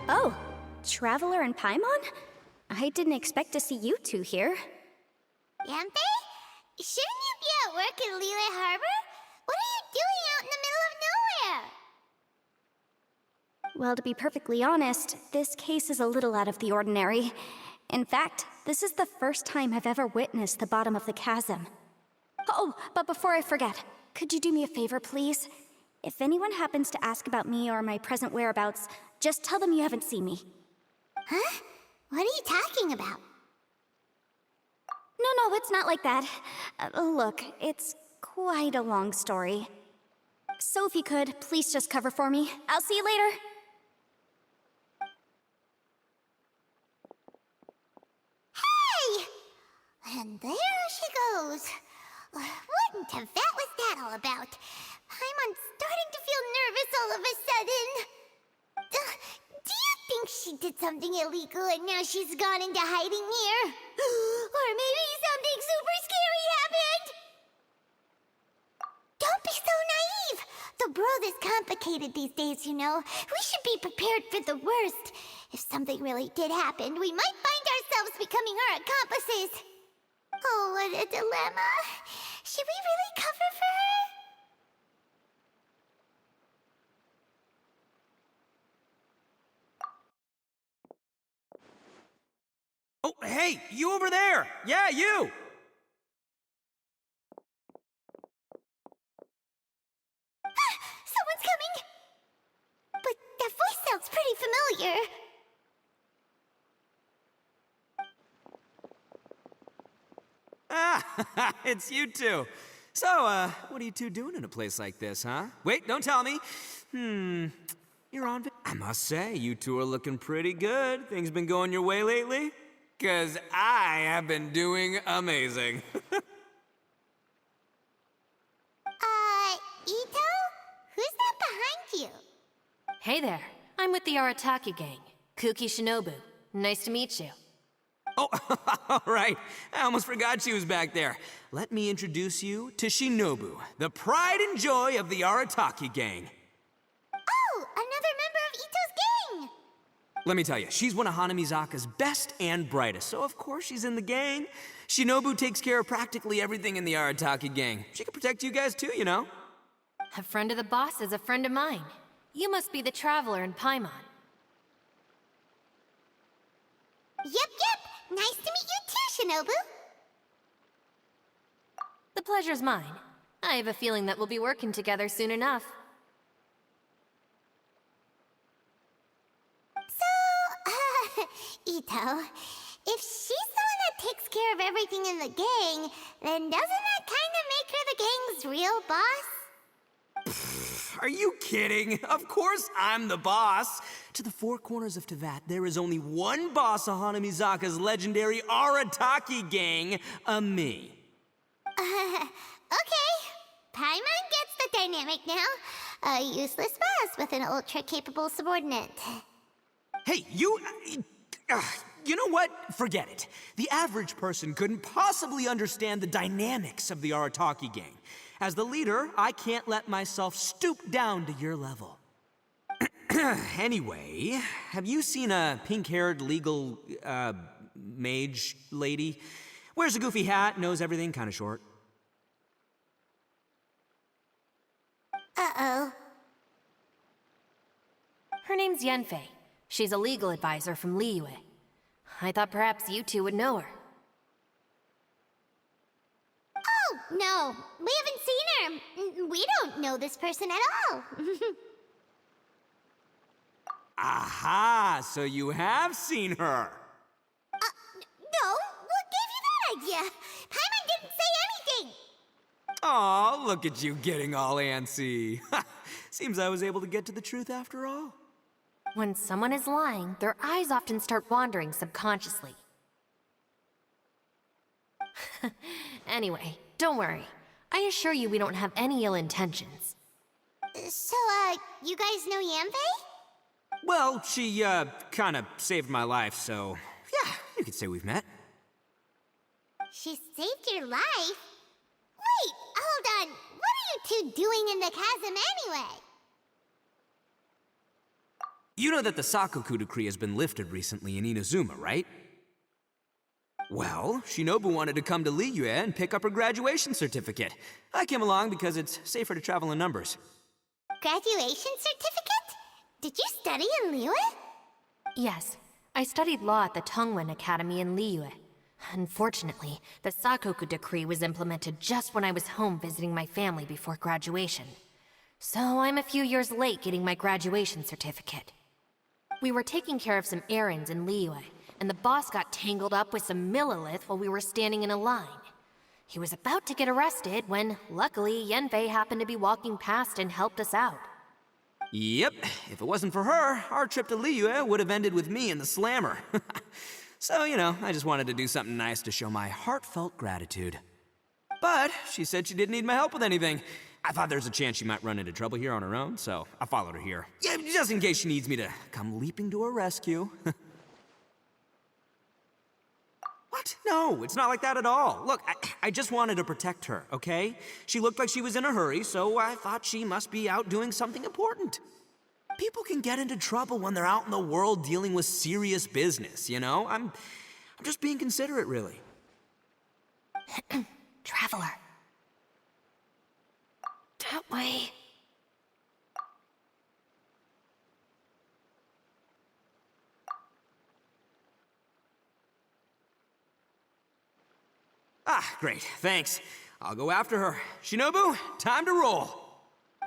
Oh, Traveler and Paimon? I didn't expect to see you two here. Yanfei? Shouldn't you be at work in Liyue Harbor? What are you doing out in the middle of nowhere? Well, to be perfectly honest, this case is a little out of the ordinary. In fact, this is the first time I've ever witnessed the bottom of the chasm. Oh, but before I forget, could you do me a favor, please? If anyone happens to ask about me or my present whereabouts, just tell them you haven't seen me. Huh? What are you talking about? No, it's not like that. Look, it's quite a long story. So if you could, please just cover for me. I'll see you later. Hey! And there she goes. What in Tibet was that all about? I'm starting to feel nervous all of a sudden. Do you think she did something illegal and now she's gone into hiding here? Or maybe something super scary happened? Don't be so naive! The world is complicated these days, you know. We should be prepared for the worst. If something really did happen, we might find ourselves becoming her accomplices. Oh, what a dilemma. Should we really cover for her? Oh, hey, you over there! Yeah, you! Someone's coming! But that voice sounds pretty familiar. Ah, it's you two. So, what are you two doing in a place like this, huh? Wait, don't tell me. You're on... I must say, you two are looking pretty good. Things been going your way lately? 'Cause I have been doing amazing. Ito? Who's that behind you? Hey there, I'm with the Arataki gang. Kuki Shinobu. Nice to meet you. Oh, all right. I almost forgot she was back there. Let me introduce you to Shinobu, the pride and joy of the Arataki gang. Oh, another member of Ito's gang! Let me tell you, she's one of Hanamizaka's best and brightest, so of course she's in the gang. Shinobu takes care of practically everything in the Arataki gang. She can protect you guys too, you know. A friend of the boss is a friend of mine. You must be the Traveler in Paimon. Yep. Nice to meet you too, Shinobu. The pleasure's mine. I have a feeling that we'll be working together soon enough. So, Ito, if she's the one that takes care of everything in the gang, then doesn't that kind of make her the gang's real boss? Are you kidding? Of course I'm the boss. To the four corners of Teyvat, there is only one boss of Hanamizaka's legendary Arataki gang, me. Okay. Paimon gets the dynamic now. A useless boss with an ultra-capable subordinate. Hey, you know what? Forget it. The average person couldn't possibly understand the dynamics of the Arataki gang. As the leader, I can't let myself stoop down to your level. Anyway, have you seen a pink-haired legal, mage lady? Wears a goofy hat, knows everything, kinda short. Uh-oh. Her name's Yanfei. She's a legal advisor from Liyue. I thought perhaps you two would know her. Oh, no. We haven't seen her. We don't know this person at all. Aha! So you have seen her! No. What gave you that idea? Paimon didn't say anything. Aw, look at you getting all antsy. Seems I was able to get to the truth after all. When someone is lying, their eyes often start wandering subconsciously. Anyway, don't worry. I assure you we don't have any ill intentions. So, you guys know Yanfei? Well, she, kinda saved my life, so... yeah, you could say we've met. She saved your life? Wait, hold on. What are you two doing in the chasm anyway? You know that the Sakoku decree has been lifted recently in Inazuma, right? Well, Shinobu wanted to come to Liyue and pick up her graduation certificate. I came along because it's safer to travel in numbers. Graduation certificate? Did you study in Liyue? Yes, I studied law at the Tongwen Academy in Liyue. Unfortunately, the Sakoku decree was implemented just when I was home visiting my family before graduation. So I'm a few years late getting my graduation certificate. We were taking care of some errands in Liyue, and the boss got tangled up with some Millilith while we were standing in a line. He was about to get arrested when, luckily, Yanfei happened to be walking past and helped us out. Yep, if it wasn't for her, our trip to Liyue would have ended with me in the slammer. So, you know, I just wanted to do something nice to show my heartfelt gratitude. But she said she didn't need my help with anything. I thought there's a chance she might run into trouble here on her own, so I followed her here. Yeah, just in case she needs me to come leaping to her rescue. What? No, it's not like that at all. Look, I just wanted to protect her, okay? She looked like she was in a hurry, so I thought she must be out doing something important. People can get into trouble when they're out in the world dealing with serious business, you know? I'm just being considerate, really. Traveler. That way. Ah, great, thanks. I'll go after her. Shinobu, time to roll.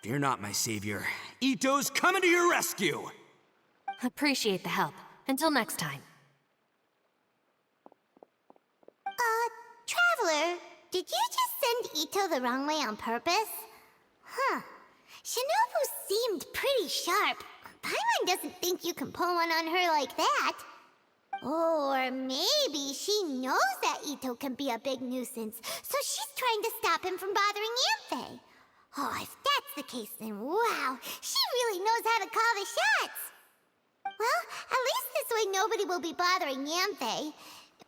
Fear not, my savior. Ito's coming to your rescue! Appreciate the help. Until next time. Traveler, did you just send Ito the wrong way on purpose? Huh. Shinobu seemed pretty sharp. Paimon doesn't think you can pull one on her like that. Or maybe she knows that Ito can be a big nuisance, so she's trying to stop him from bothering Yanfei. Oh, if that's the case, then wow, she really knows how to call the shots. Well, at least this way nobody will be bothering Yanfei.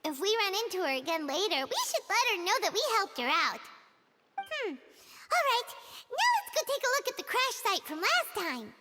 If we run into her again later, we should let her know that we helped her out. All right, now let's go take a look at the crash site from last time.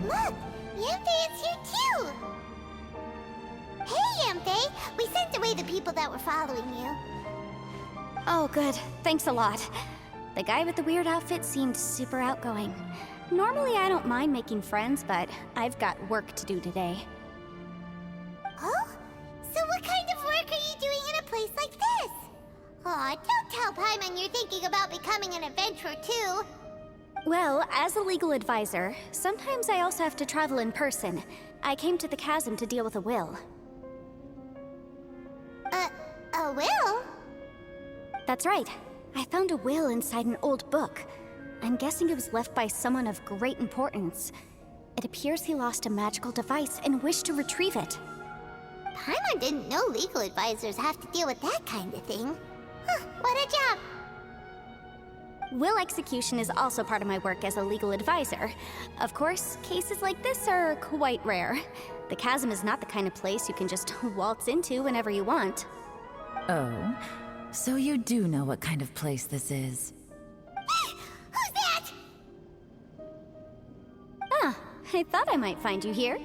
Look, Yanfei is here too! Hey, Yanfei! We sent away the people that were following you. Oh, good. Thanks a lot. The guy with the weird outfit seemed super outgoing. Normally, I don't mind making friends, but I've got work to do today. Oh? So what kind of work are you doing in a place like this? Aw, don't tell Paimon you're thinking about becoming an adventurer too. Well, as a legal advisor, sometimes I also have to travel in person. I came to the chasm to deal with a will. A will? That's right. I found a will inside an old book. I'm guessing it was left by someone of great importance. It appears he lost a magical device and wished to retrieve it. Paimon didn't know legal advisors have to deal with that kind of thing. Huh, what a job! Will execution is also part of my work as a legal advisor. Of course, cases like this are quite rare. The chasm is not the kind of place you can just waltz into whenever you want. Oh, so you do know what kind of place this is. Who's that? Ah, I thought I might find you here.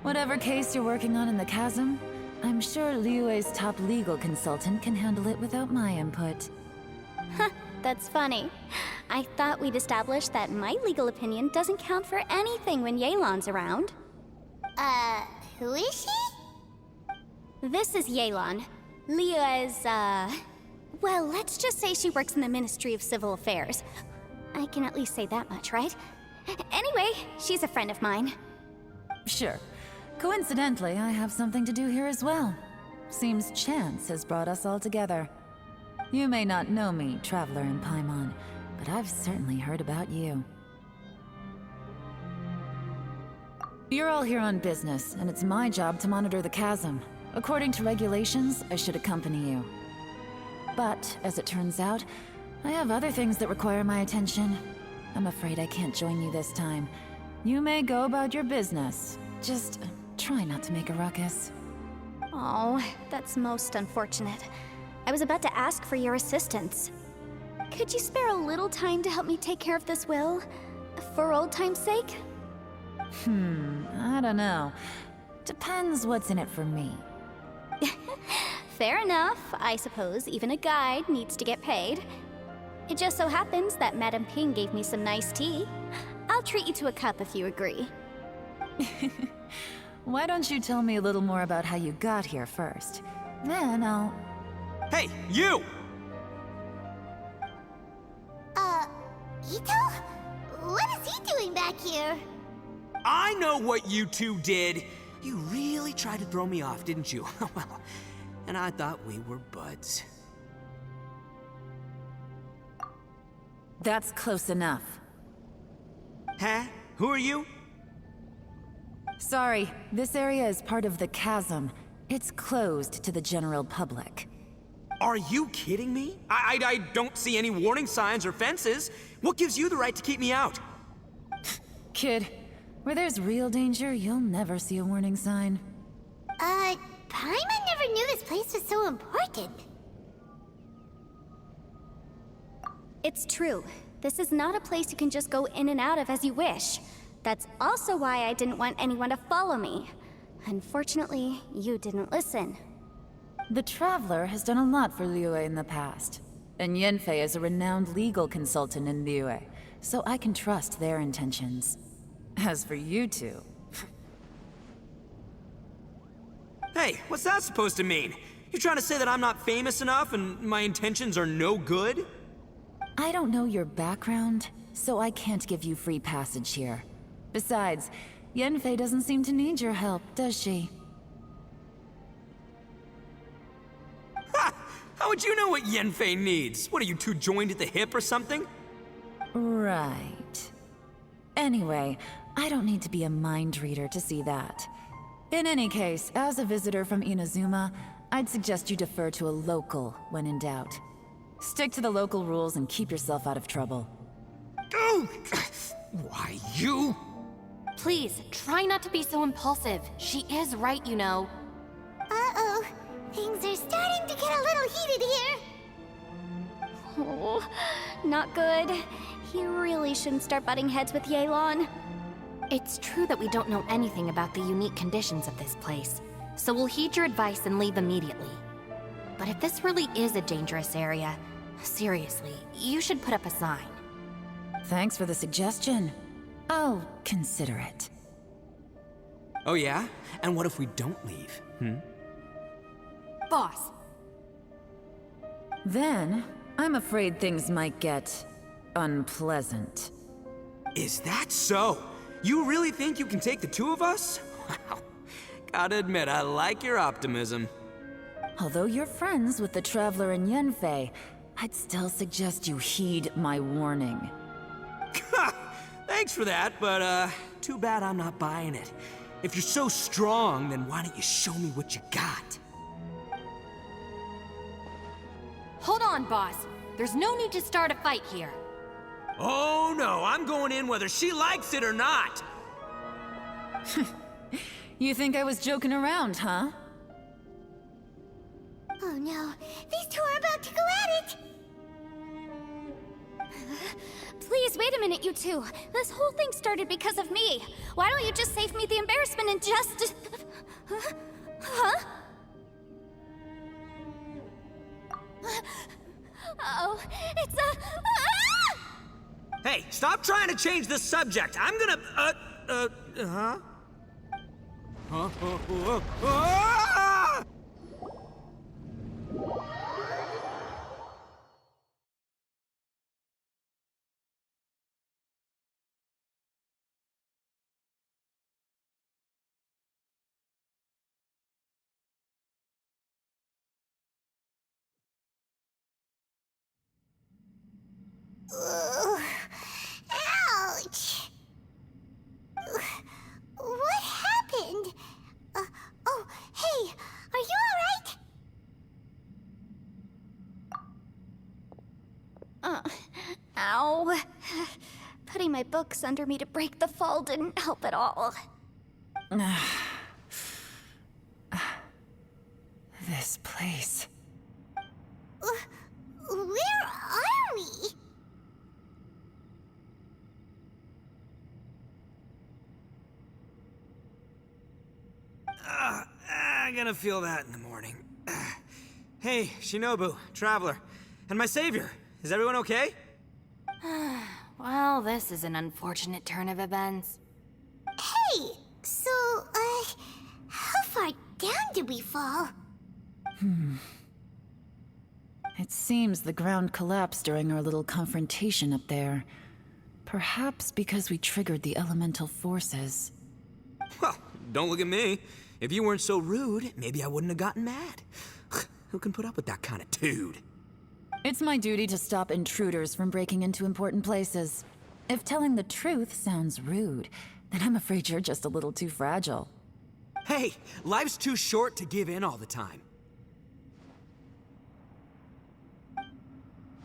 Whatever case you're working on in the chasm, I'm sure Liyue's top legal consultant can handle it without my input. Huh, that's funny. I thought we'd established that my legal opinion doesn't count for anything when Yelan's around. Who is she? This is Yelan. Leah is, well, let's just say she works in the Ministry of Civil Affairs. I can at least say that much, right? Anyway, she's a friend of mine. Sure. Coincidentally, I have something to do here as well. Seems chance has brought us all together. You may not know me, Traveler in Paimon, but I've certainly heard about you. You're all here on business, and it's my job to monitor the chasm. According to regulations, I should accompany you. But, as it turns out, I have other things that require my attention. I'm afraid I can't join you this time. You may go about your business. Just try not to make a ruckus. Oh, that's most unfortunate. I was about to ask for your assistance. Could you spare a little time to help me take care of this will? For old time's sake? I don't know. Depends what's in it for me. Fair enough. I suppose even a guide needs to get paid. It just so happens that Madame Ping gave me some nice tea. I'll treat you to a cup if you agree. Why don't you tell me a little more about how you got here first? Then I'll... Hey, you! Ito? What is he doing back here? I know what you two did. You really tried to throw me off, didn't you? Well, and I thought we were buds. That's close enough. Huh? Who are you? Sorry, this area is part of the chasm. It's closed to the general public. Are you kidding me? I don't see any warning signs or fences. What gives you the right to keep me out? Kid, where there's real danger, you'll never see a warning sign. Paimon never knew this place was so important. It's true. This is not a place you can just go in and out of as you wish. That's also why I didn't want anyone to follow me. Unfortunately, you didn't listen. The Traveler has done a lot for Liyue in the past. And Yanfei is a renowned legal consultant in Liyue, so I can trust their intentions. As for you two... Hey, what's that supposed to mean? You trying to say that I'm not famous enough and my intentions are no good? I don't know your background, so I can't give you free passage here. Besides, Yanfei doesn't seem to need your help, does she? Ha! How would you know what Yanfei needs? What, are you two joined at the hip or something? Right. Anyway, I don't need to be a mind reader to see that. In any case, as a visitor from Inazuma, I'd suggest you defer to a local when in doubt. Stick to the local rules and keep yourself out of trouble. Oh! Why, you? Please, try not to be so impulsive. She is right, you know. Uh-oh. Things are starting to get a little heated here. Oh, not good. He really shouldn't start butting heads with Yelan. It's true that we don't know anything about the unique conditions of this place, so we'll heed your advice and leave immediately. But if this really is a dangerous area, seriously, you should put up a sign. Thanks for the suggestion. I'll consider it. Oh yeah? And what if we don't leave? Boss, Then, I'm afraid things might get... unpleasant. Is that so? You really think you can take the two of us? Wow. Gotta admit, I like your optimism. Although you're friends with the Traveler and Yanfei, I'd still suggest you heed my warning. Thanks for that, but too bad I'm not buying it. If you're so strong, then why don't you show me what you got? hold on, boss. There's no need to start a fight here. Oh no, I'm going in whether she likes it or not. You think I was joking around, huh? Oh no, these two are about to go at it! Please, wait a minute, you two. This whole thing started because of me. Why don't you just save me the embarrassment and just... Huh? Oh, it's a... Ah! Hey, stop trying to change the subject. I'm gonna, huh? Ah! Ugh. Ouch! What happened? Oh, hey, are you alright? Ow. Putting my books under me to break the fall didn't help at all. This place. Where are we? I'm gonna feel that in the morning. Hey, Shinobu, Traveler, and my savior. Is everyone okay? Well, this is an unfortunate turn of events. Hey, so, how far down did we fall? It seems the ground collapsed during our little confrontation up there. Perhaps because we triggered the elemental forces. Well, don't look at me. If you weren't so rude, maybe I wouldn't have gotten mad. Who can put up with that kind of dude? It's my duty to stop intruders from breaking into important places. If telling the truth sounds rude, then I'm afraid you're just a little too fragile. Hey, life's too short to give in all the time.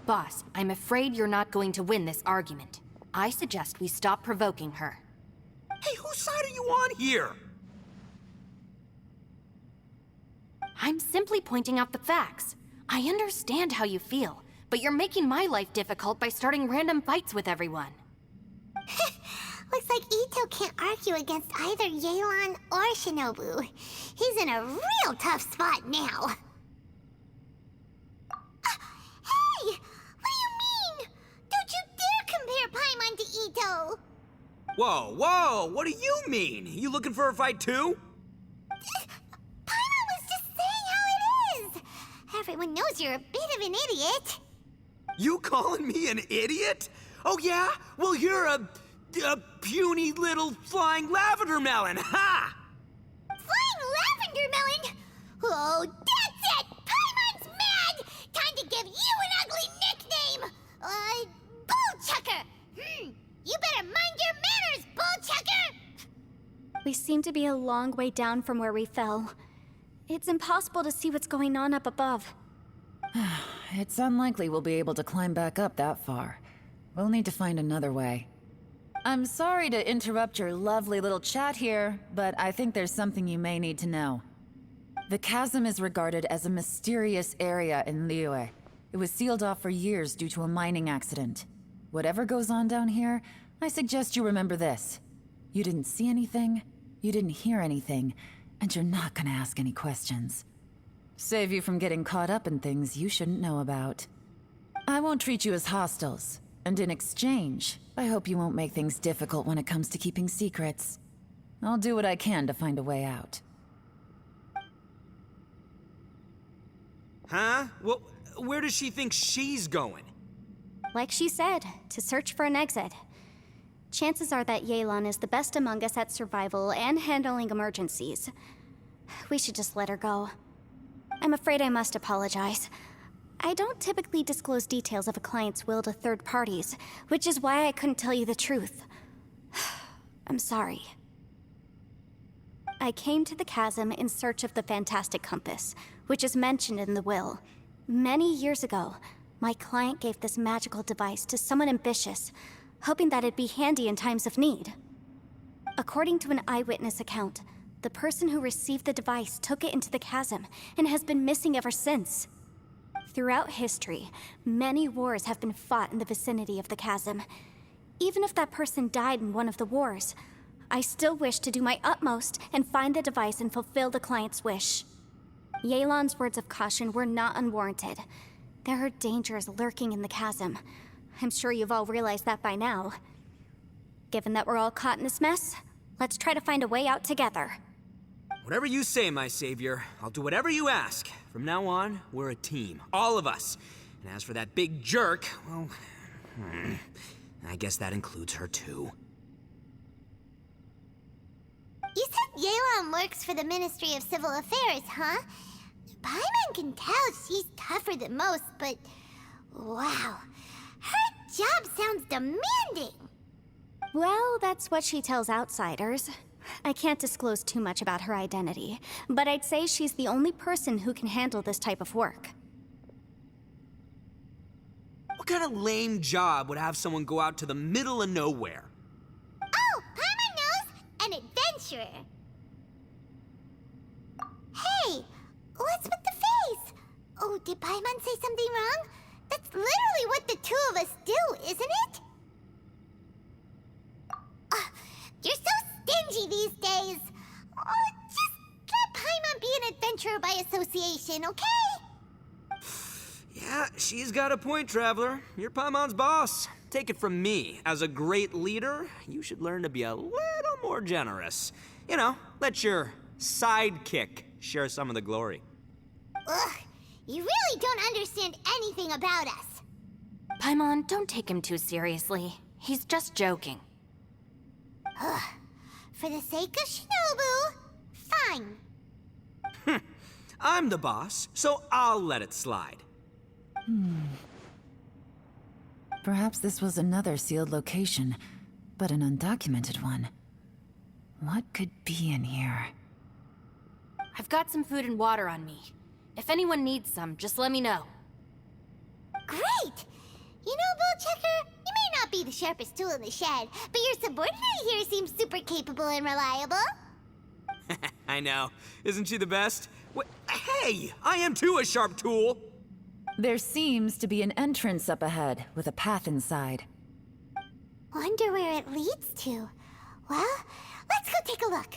Boss, I'm afraid you're not going to win this argument. I suggest we stop provoking her. Hey, whose side are you on here? I'm simply pointing out the facts. I understand how you feel, but you're making my life difficult by starting random fights with everyone. Looks like Ito can't argue against either Yelan or Shinobu. He's in a real tough spot now. Hey! What do you mean? Don't you dare compare Paimon to Ito! Whoa, whoa, what do you mean? You looking for a fight too? Paimon was just saying how it is! Everyone knows you're a bit of an idiot. You calling me an idiot? Oh yeah? Well, you're a puny little flying lavender melon, ha! Flying lavender melon? Oh, that's it! Paimon's mad! Time to give you an ugly nickname! Bullchucker! You better mind your manners, Bullchucker! We seem to be a long way down from where we fell. It's impossible to see what's going on up above. It's unlikely we'll be able to climb back up that far. We'll need to find another way. I'm sorry to interrupt your lovely little chat here, but I think there's something you may need to know. The chasm is regarded as a mysterious area in Liyue. It was sealed off for years due to a mining accident. Whatever goes on down here, I suggest you remember this. You didn't see anything, you didn't hear anything, and you're not gonna ask any questions. Save you from getting caught up in things you shouldn't know about. I won't treat you as hostiles, and in exchange, I hope you won't make things difficult when it comes to keeping secrets. I'll do what I can to find a way out. Huh? Well, where does she think she's going? Like she said, to search for an exit. Chances are that Yelan is the best among us at survival and handling emergencies. We should just let her go. I'm afraid I must apologize. I don't typically disclose details of a client's will to third parties, which is why I couldn't tell you the truth. I'm sorry. I came to the chasm in search of the fantastic compass, which is mentioned in the will. Many years ago, my client gave this magical device to someone ambitious, hoping that it'd be handy in times of need. According to an eyewitness account, the person who received the device took it into the chasm and has been missing ever since. Throughout history, many wars have been fought in the vicinity of the chasm. Even if that person died in one of the wars, I still wish to do my utmost and find the device and fulfill the client's wish. Yelan's words of caution were not unwarranted. There are dangers lurking in the chasm. I'm sure you've all realized that by now. Given that we're all caught in this mess, let's try to find a way out together. Whatever you say, my savior, I'll do whatever you ask. From now on, we're a team. All of us. And as for that big jerk, well, I guess that includes her too. You said Yelan works for the Ministry of Civil Affairs, huh? Paimon can tell she's tougher than most, but wow. Her job sounds demanding. Well, that's what she tells outsiders. I can't disclose too much about her identity, but I'd say she's the only person who can handle this type of work. What kind of lame job would have someone go out to the middle of nowhere? Oh, Paimon knows! An adventurer. Hey, what's with the face? Oh, did Paimon say something wrong? That's literally what the two of us do, isn't it? You're so stingy these days. Just let Paimon be an adventurer by association, okay? Yeah, she's got a point, Traveler. You're Paimon's boss. Take it from me. As a great leader, you should learn to be a little more generous. You know, let your sidekick share some of the glory. Ugh, you really don't understand anything about us. Paimon, don't take him too seriously. He's just joking. For the sake of Shinobu, fine. I'm the boss, so I'll let it slide. Perhaps this was another sealed location, but an undocumented one. What could be in here? I've got some food and water on me. If anyone needs some, just let me know. Great! You know, Bullchecker, you may not be the sharpest tool in the shed, but your subordinate here seems super capable and reliable. I know. Isn't she the best? Hey, I am too a sharp tool. There seems to be an entrance up ahead, with a path inside. Wonder where it leads to. Well, let's go take a look.